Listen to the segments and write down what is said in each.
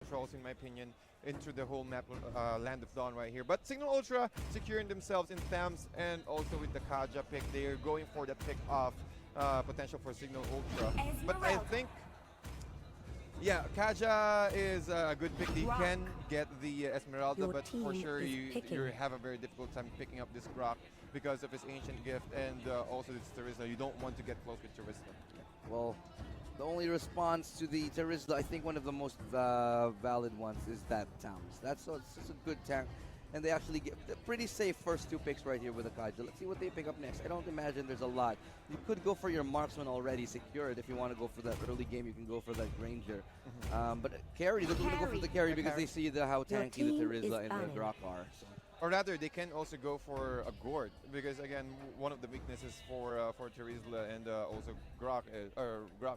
controls, in my opinion, into the whole map, Land of Dawn right here. But Signal Ultra securing themselves in Thams and also with the Kaja pick. They're going for that pick off potential for Signal Ultra. But I think, yeah, Kaja is a good pick. They can get the Esmeralda, but for sure you have a very difficult time picking up this Grok because of his ancient gift and also this Terizla. You don't want to get close with Terizla. Well, the only response to the Terizla, I think one of the most valid ones is that Tams. It's just a good tank. And they actually get the pretty safe first two picks right here with the Kaja. Let's see what they pick up next. I don't imagine there's a lot. You could go for your marksman already secured. If you want to go for that early game, you can go for that Ranger. But carry, they're going to go for the carry because they see how tanky the Terizla and the Grok are. So. Or rather, they can also go for a Gord because again, one of the weaknesses for Terizla and also Grok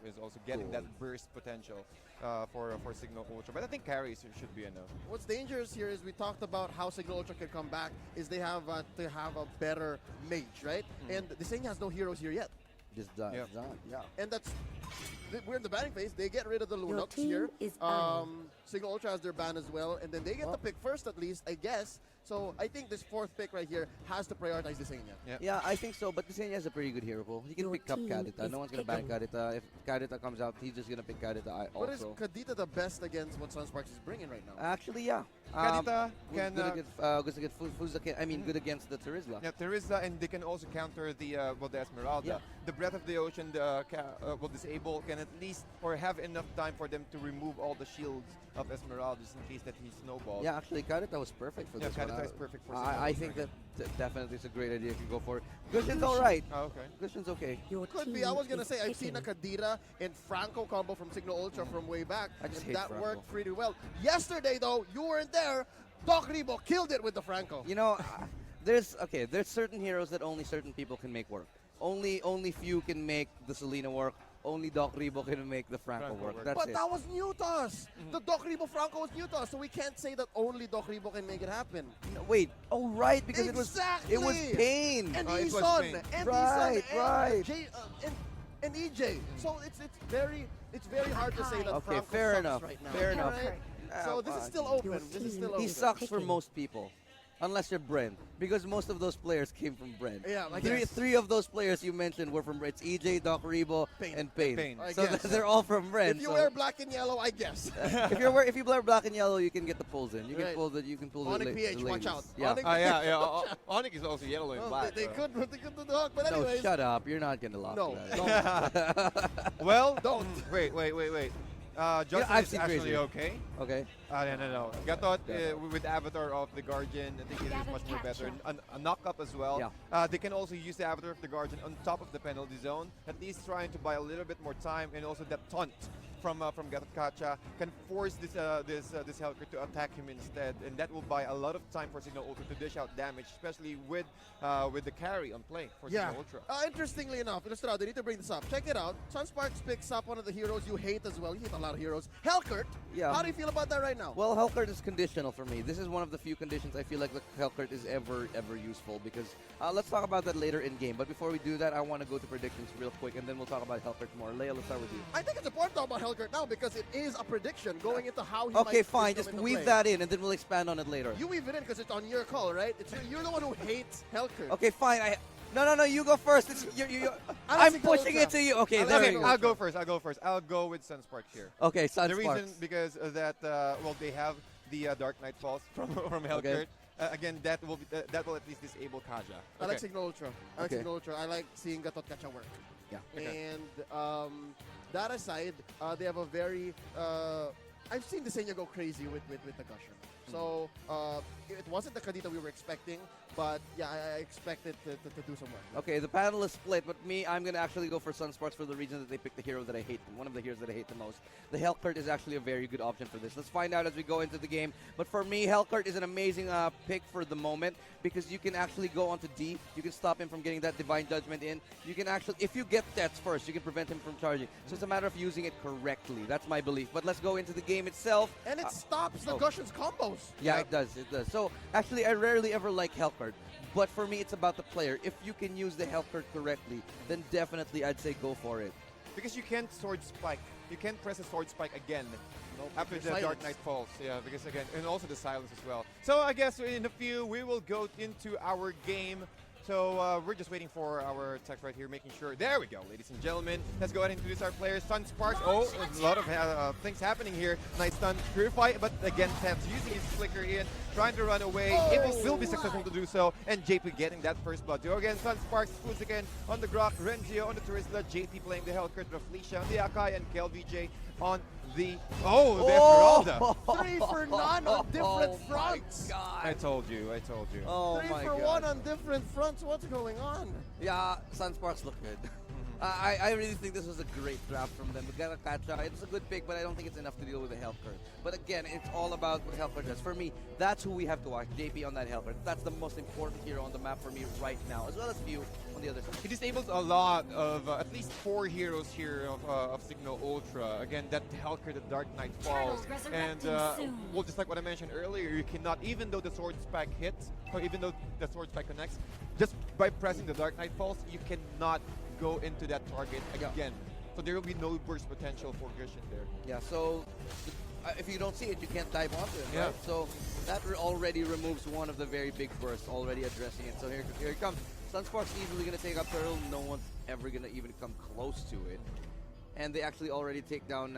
is also getting that burst potential for Signal Ultra. But I think carries should be enough. What's dangerous here is we talked about how Signal Ultra can come back. Is they have to have a better mage, right? And the Senya has no heroes here yet. Just done. Yeah. And that's we're in the banning phase. They get rid of the Lunox here. Signal Ultra has their ban as well, and then they get the pick first at least, I guess. So I think this fourth pick right here has to prioritize the Senya. Yeah, I think so, but the Senya is a pretty good hero pool. He can pick up Kadita. No one's going to ban Kadita. If Kadita comes out, he's just going to pick Kadita also. But is Kadita the best against what SUNSPARKS is bringing right now? Actually, yeah. Kadita can... good against the Terizla. Yeah, Terizla, and they can also counter the Esmeralda. Yeah. The Breath of the Ocean will disable, can at least, or have enough time for them to remove all the shields of Esmeralda just in case that he snowballs. Yeah, actually, Kadita was perfect for this one. Kadita is perfect for I think that definitely is a great idea if you go for it. Gushin's alright. Oh, okay. Gushin's okay. Could be. I was going to say, I've seen a Kadita and Franco combo from Signal Ultra from way back, and that Franco. worked pretty well. Yesterday, though, you weren't there. Doc Rebo killed it with the Franco. You know, there's certain heroes that only certain people can make work. Only few can make the Selena work. Only Doc Rebo can make the Franco work. That's but it. that was new to us. The Doc Rebo Franco was new to us, so we can't say that only Doc Rebo can make it happen. No, wait. Oh, right, because it was Pain. And it was Eson. Pain. And Right, Eson right. And EJ. So it's very hard to say that Okay, Franco fair sucks enough. right now. Fair enough. Right? So this is still open. This is still open. He sucks for most people. Unless you're Brent, because most of those players came from Brent. Yeah, like three of those players you mentioned were from Brent. It's EJ, Doc Rebo, and Pain. So they're all from Brent. If you wear black and yellow, I guess. if you wear black and yellow, you can get the pulls in. You can pull the MPL-PH, watch out. Yeah. Onyx is also yellow and black. They could do the hawk, but anyways. No, shut up. You're not gonna laugh. No, don't. Well, don't. Wait. Justin I've is seen actually crazy. okay. Okay. No. Gatot with Avatar of the Guardian, I think it is much more better. A knock-up as well. Yeah. They can also use the Avatar of the Guardian on top of the penalty zone, at least trying to buy a little bit more time, and also that taunt from Gatot Kacha can force this Helker to attack him instead, and that will buy a lot of time for Signal Ultra to dish out damage, especially with the carry on play for Signal Ultra. Interestingly enough, Ilustrado, they need to bring this up. Check it out. SUNSPARKS picks up one of the heroes you hate as well. You hate a lot of heroes. Helkert. Yeah. How do you feel about that right now? Well, Helkert is conditional for me. This is one of the few conditions I feel like the Helkert is ever useful, because let's talk about that later in game. But before we do that, I want to go to predictions real quick, and then we'll talk about Helkert more. Leia, let's start with you. I think it's important to talk about Helkert now because it is a prediction going into how he Okay, might fine. Just weave that in, and then we'll expand on it later. You weave it in because it's on your call, right? You're the one who hates Helkert. Okay, fine. No, you go first. I'm pushing it to you. Okay, there we go. I'll go first. I'll go with SUNSPARKS here. Okay, SUNSPARKS. The reason because that they have the Dark Knight Falls from Helkert. Okay. Again, that will at least disable Kaja. I like Signal Ultra. I like seeing Gatot Kacha work. Yeah. Okay. And that aside, they have a very. I've seen the Senya go crazy with the Gusher. So it wasn't the Kadita we were expecting, but yeah, I expected to do some work. Okay, the panel is split, but I'm going to actually go for SUNSPARKS for the reason that they picked the hero that I hate, one of the heroes that I hate the most. The Helkert is actually a very good option for this. Let's find out as we go into the game. But for me, Helkert is an amazing pick for the moment because you can actually go onto D. You can stop him from getting that Divine Judgment in. You can actually, if you get Tets first, you can prevent him from charging. So it's a matter of using it correctly. That's my belief. But let's go into the game itself. And it stops the Gushin's combos. Yeah, it does. So actually, I rarely ever like Helkert. But for me, it's about the player. If you can use the Helkert correctly, then definitely I'd say go for it. Because you can't sword spike. You can't press a sword spike again after your the Dark silence. Knight falls. Yeah, because again, and also the silence as well. So I guess in a few, we will go into our game. So we're just waiting for our text right here, making sure. There we go, ladies and gentlemen. Let's go ahead and introduce our players. SUNSPARKS. Oh, a lot of things happening here. Nice stun. Purify, but again, Tev's using his flicker in, trying to run away. It will be successful to do so. And JP getting that first blood. So again, SUNSPARKS, Fuz again on the Grok, Renzio on the Turisla, JP playing the Hellcurt, Raflesia on the Akai, and KLVJ on the Esmeralda. 3 for none on different fronts. God. I told you. Oh 3 my for God. 1 on different fronts. What's going on? Yeah, SUNSPARKS look good. I really think this was a great draft from them. We got a Kacha. It's a good pick, but I don't think it's enough to deal with the Hellcurt. But again, it's all about what Hellcurt does. For me, that's who we have to watch. JP on that Hellcurt. That's the most important hero on the map for me right now, as well as View on the other side. He disables a lot of, at least 4 heroes here of Signal Ultra. Again, that Hellcurt, the Dark Knight falls. And well, just like what I mentioned earlier, you cannot, even though the Sword Spike hits, or even though the Sword Spike connects, just by pressing the Dark Knight falls, you cannot go into that target again. So there will be no burst potential for Gushin there. Yeah, so if you don't see it, you can't dive onto it, Yeah. right? So that already removes one of the very big bursts, already addressing it. So here it comes. SUNSPARKS easily going to take up Turtle. No one's ever going to even come close to it. And they actually already take down,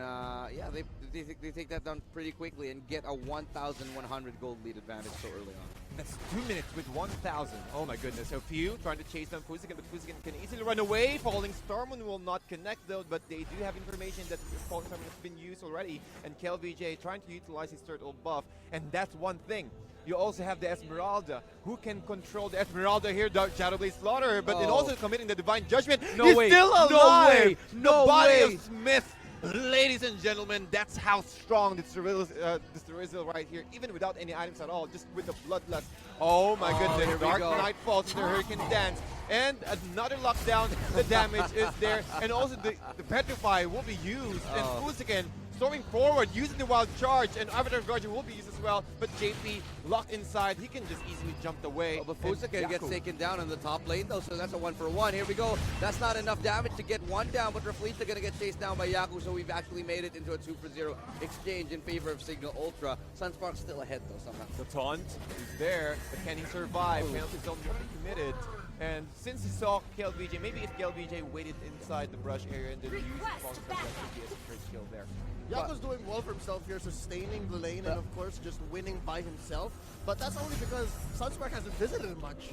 they take that down pretty quickly and get a 1,100 gold lead advantage so early on. That's 2 minutes with 1,000. Oh my goodness. So Few trying to chase down Fuzigan, but Fuzigan can easily run away. Falling Stormwind will not connect though, but they do have information that Falling Stormwind has been used already. And KLVJ trying to utilize his turtle buff. And that's one thing. You also have the Esmeralda, who can control the Esmeralda here, Shadowblade Slaughter, but then also committing the Divine Judgment. No He's way. still alive! No way. No the body way. of Smith. Ladies and gentlemen, that's how strong this Terizil right here, even without any items at all, just with the Bloodlust. Oh my here goodness, we Dark go. Knight falls into the Hurricane Dance. And another lockdown, the damage is there. And also the Petrify will be used. And Fuzigan storming forward, using the Wild Charge. And Avatar Guardian will be used as well. But JP locked inside, he can just easily jump away. Oh, but Fuzigan gets taken down in the top lane though, so that's a 1-for-1. Here we go. That's not enough damage to get one down, but Raflesia going to get chased down by Yaku, so we've actually made it into a 2-for-0 exchange in favor of Signal Ultra. SUNSPARKS still ahead though somehow. The taunt is there, but can he survive? Penalty zone will be committed. And since he saw KLVJ, maybe if KLVJ waited inside the brush area and then used the Falling Storm, that should be a great kill there. Yaku's doing well for himself here, sustaining the lane and of course just winning by himself. But that's only because SUNSPARKS hasn't visited him much.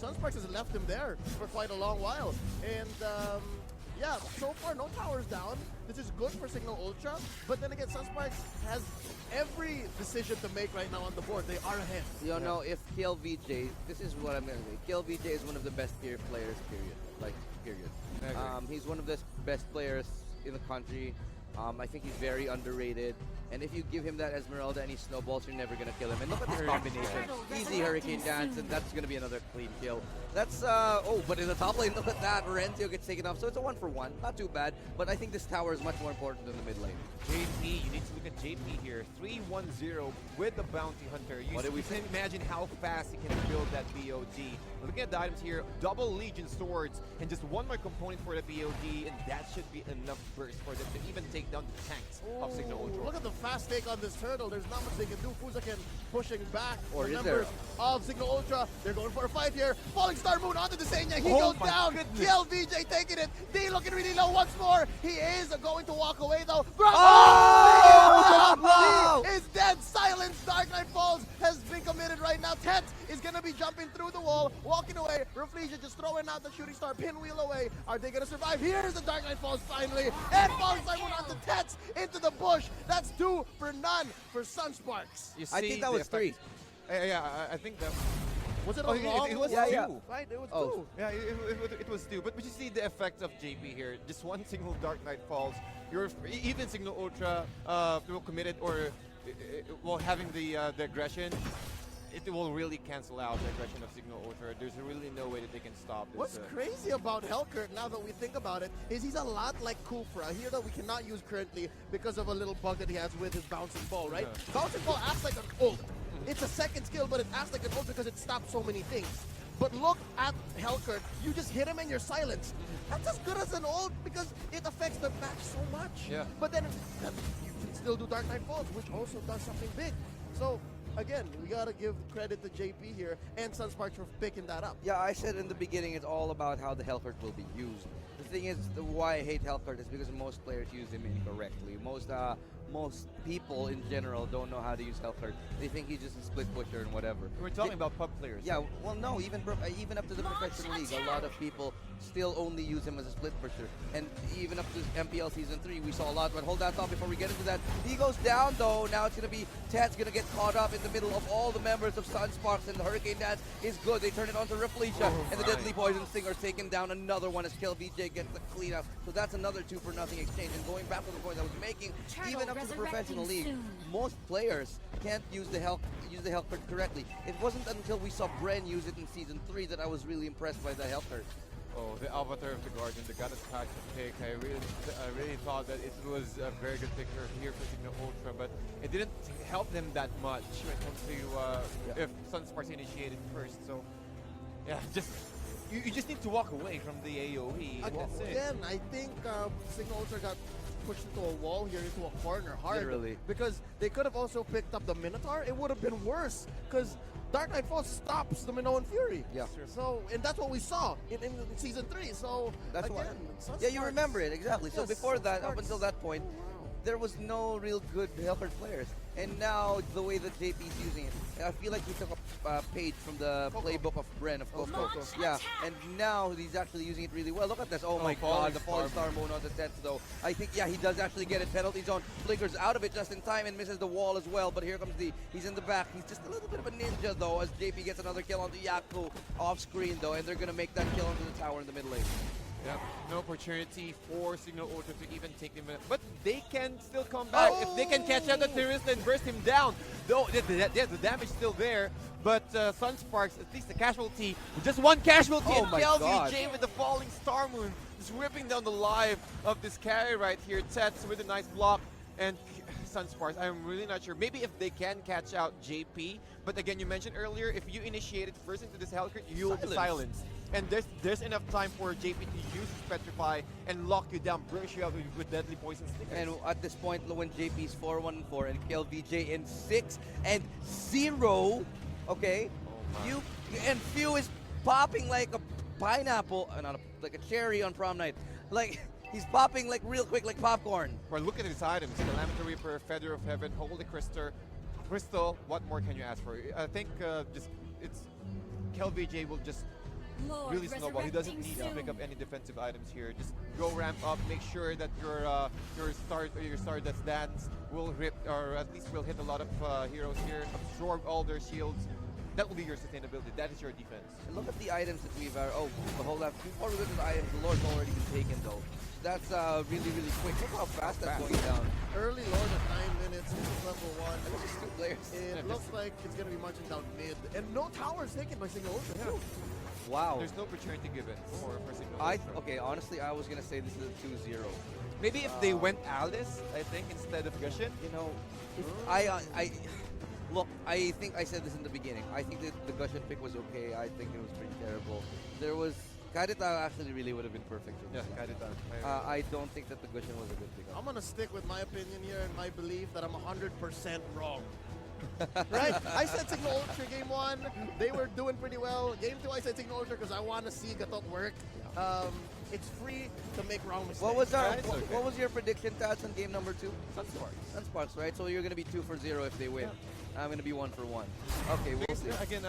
SUNSPARKS has left him there for quite a long while. And yeah, so far no towers down. This is good for Signal Ultra. But then again, SUNSPARKS has every decision to make right now on the board. They are ahead. You know, if KLVJ, this is what I'm going to say. KLVJ is one of the best tier players, period. Like, period. He's one of the best players in the country. I think he's very underrated. And if you give him that Esmeralda and he snowballs, you're never going to kill him. And look at this combination. Easy Hurricane Dance, and that's going to be another clean kill. That's, but in the top lane, look at that. Renzio gets taken off. So it's a 1-for-1. Not too bad. But I think this tower is much more important than the mid lane. JP, you need to look at JP here. 3-1-0 with the Bounty Hunter. You can imagine how fast he can build that BOD. Looking at the items here, double Legion swords, and just one more component for the BOD, and that should be enough burst for them to even take down the tanks of Signal Ultra. Look at the fast take on this turtle. There's not much they can do. Fuzigan pushing back. Or the is members there? of Signal Ultra. They're going for a fight here. Falling Star Moon onto the Senya. He Oh goes my down. goodness. KLVJ taking it. D looking really low once more. He is going to walk away though. Oh! He is dead. Silence. Dark Knight Falls has been committed right now. Tet is going to be jumping through the wall, walking away. Raflesia just throwing out the shooting star pinwheel away. Are they going to survive? Here's the Dark Knight Falls finally. And Falling Star Moon onto Tet into the bush. That's 2 for none for SUNSPARKS. You I see think that the was 3. Yeah, I think that. Was it a Oh, long it was Yeah, 2. yeah. fight? It was Oh. 2. Yeah, it was 2. But you see the effect of JP here. Just one single Dark Knight falls. Even Signal Ultra will commit it, or well, having the aggression, it will really cancel out the aggression of Signal Ultra. There's really no way that they can stop this. What's crazy about Hellcurt, now that we think about it, is he's a lot like Kufra, a hero that we cannot use currently because of a little bug that he has with his bouncing ball, right? Yeah. Bouncing ball acts like an ult. It's a second skill, but it acts like an ult because it stops so many things. But look at Hellcurt. You just hit him and you're silenced. That's as good as an ult because it affects the match so much. Yeah. But then you still do Dark Knight Falls, which also does something big. So again, we gotta give credit to JP here and SUNSPARKS for picking that up. Yeah, I said in the beginning it's all about how the Hellcurt will be used. The thing is, why I hate Hellcurt is because most players use him incorrectly. Most people in general don't know how to use Hellcurt. They think he's just a split pusher and whatever. We're talking about pub players. Yeah, well, no, even up to the professional league, a lot of people still only use him as a split pusher. And even up to MPL Season 3, we saw a lot. But hold that thought before we get into that. He goes down, though. Now it's going to be Ted's going to get caught up in the middle of all the members of SUNSPARKS, and the Hurricane Dance is good. They turn it onto Reflecia, and the Deadly Poison Stinger taking down another one as KLVJ gets the cleanup. So that's another 2-for-0 exchange. And going back to the point I was making, even up to the professional league, most players can't use the Hellcurt correctly. It wasn't until we saw Bren use it in Season 3 that I was really impressed by the Hellcurt. Oh, the Avatar of the Guardian, the Goddess Patch pick. I really thought that it was a very good pick here for Signal Ultra, but it didn't help them that much when it comes to if SUNSPARKS initiated first. So, yeah, you just need to walk away from the AoE. That's it. Again, I think Signal Ultra got pushed into a wall here, into a corner hard. Literally. Because they could have also picked up the Minotaur. It would have been worse because Dark Knight Falls stops the Minoan Fury. Yeah. So, and that's what we saw in Season 3. So, That's again, why. Yeah, you remember it, exactly. So Yes, before that, up SUNSPARKS. until that point, there was no real good Hellcurt players. And now, the way that JP's using it, I feel like he took a page from the playbook of Bren, of Coco. Yeah, and now he's actually using it really well. Look at this. Oh my god, the Falling Star mode on the sets, though. I think, yeah, he does actually get it. Penalty zone. Blinkers out of it just in time and misses the wall as well. But here comes he's in the back. He's just a little bit of a ninja, though, as JP gets another kill onto Yaku off screen, though. And they're going to make that kill onto the tower in the mid lane. Yeah, no opportunity for Signal Ultra to even take them in. But they can still come back. If they can catch out the Terrorista and burst him down, though the damage is still there. But SUNSPARKS, at least the casualty, just one casualty, Oh and my KLVJ with the falling Star Moon, just ripping down the life of this carry right here. Tets with a nice block, and SUNSPARKS, I'm really not sure. Maybe if they can catch out JP, but again, you mentioned earlier, if you initiate it first into this Hellcurt, you'll be silenced. And there's enough time for JP to use his Petrify and lock you down, burst you out with Deadly Poison Stickers. And at this point, when JP's 4-1-4 and KLVJ in 6-0, okay, Few is popping like a pineapple, like a cherry on prom night. Like, he's popping like real quick, like popcorn. Well, look at his items: Calamity Reaper, Feather of Heaven, Holy Crystal. What more can you ask for? I think it's KLVJ will just really snowball. He doesn't need to pick up any defensive items here. Just go ramp up, make sure that your Stardust Dance will rip, or at least will hit a lot of heroes here, absorb all their shields. That will be your sustainability. That is your defense. And look at the items that we've the whole left. Before we go to the items, the Lord's already been taken though. That's really, really quick. Look how fast that's going down. Early Lord at 9 minutes. This is level 1. That was just 2 players. It looks like it's going to be munching down mid. And no towers taken by Signal Ultra. Yeah. Wow. There's no opportunity given for Signal I Ultra. Okay, honestly, I was gonna say this is a 2-0. Maybe if they went Alice, I think, instead of Gushin. You know, look, I think I said this in the beginning. I think that the Gushin pick was okay. I think it was pretty terrible. There was Kadita actually really would have been perfect for this. Yeah, Kadita. I don't think that the Gushin was a good pick. I'm going to stick with my opinion here and my belief that I'm 100% wrong. Right? I said Signal Ultra game 1. They were doing pretty well. Game 2, I said Signal Ultra because I want to see Gatot work. It's free to make wrong mistakes. What was Right? what was your prediction, Tats, on game number 2? SUNSPARKS. Right? So you're going to be 2-0 if they win. I'm going to be 1-1. Okay, we'll see. Again,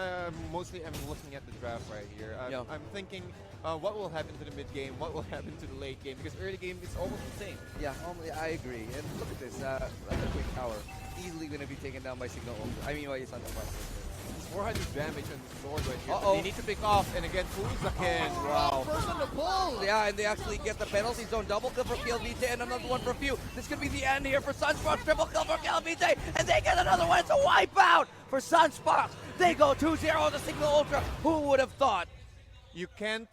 mostly I'm looking at the draft right here. Yeah. I'm thinking what will happen to the mid game, what will happen to the late game, because early game is almost the same. Yeah, I agree. And look at this. That's a quick tower. Easily going to be taken down by Signal Ultra. I mean, by SUNSPARKS. 400 damage on the sword right here. Uh-oh. They need to pick off, and again, Fuzaken. Wow. Person to pull. Yeah, and they actually get the penalty zone. Double kill for KLVJ and another one for Few. This could be the end here for SUNSPARKS. Triple kill for KLVJ, and they get another one. It's a wipeout for SUNSPARKS. They go 2-0 to Signal Ultra. Who would have thought? You can't